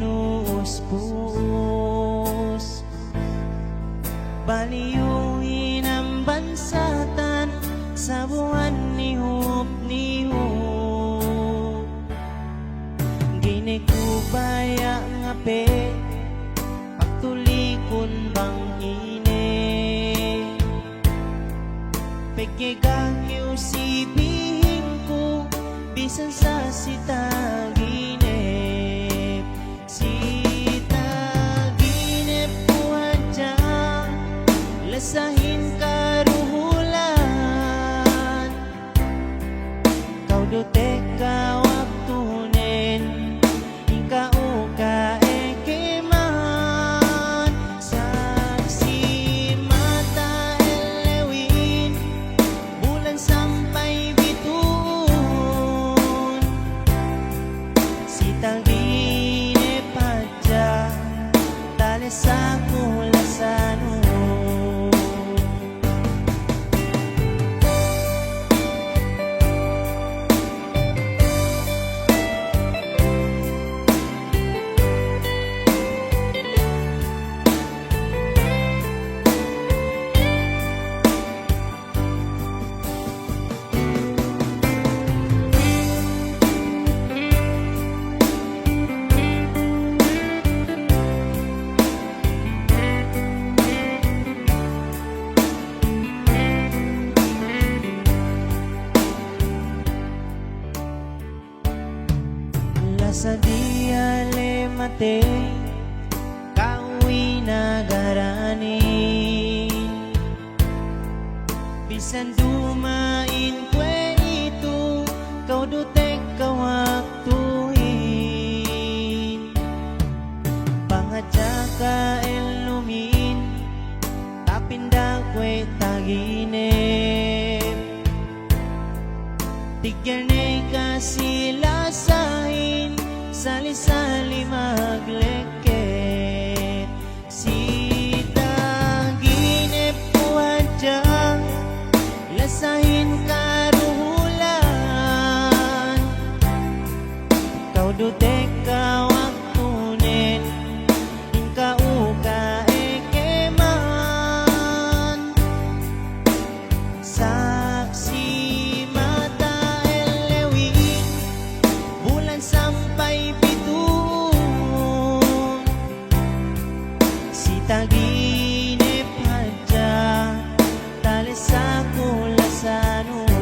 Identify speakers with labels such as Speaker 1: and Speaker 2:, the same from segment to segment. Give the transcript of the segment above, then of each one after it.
Speaker 1: pinuus-puus. Baliyuin ang bansatan sa buwan ni Hupnihup. Ginikubaya nga pe pagtulikon bang ine. Pagkigangyo si bihing ko bisan sa sitaginip. Sitaginip buhat dya lasahin karuhulan. Kau dotek kawak tunen ikaw ka ekeman. Saksi mata elewin bulan sampai bituon. Sitaginip padya tales sa kulasano. Sa dia le mate kawi nagaranin. Bisan dumain kwe itu kau dutek kawaktuin. Pangadya ka elumin tapinda kwe taginip. Tigyarnay ka sila sahin sali-sali magleket. Sitaginip buhat dya lasahin karuhulan. Kau dutek kawak tunen ikaw ka ekeman. Saksi mata elewin bulan sampai bituon. Sitaginip hadya tales sa kulasanon.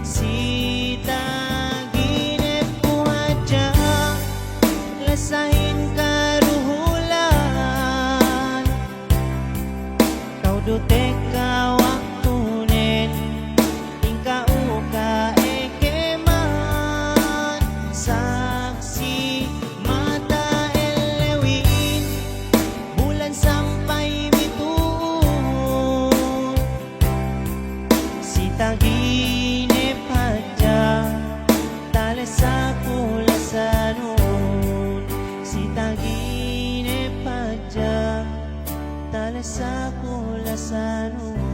Speaker 1: Sitaginip hadya lasahin karuhulan. Kau dutek kawak tunen ikaw ka ekeman. Saksi mata elewin bulan sampai bituon. Sitaginip hadya tales sa kulasanon. Sitaginip hadya tales sa kulasanon.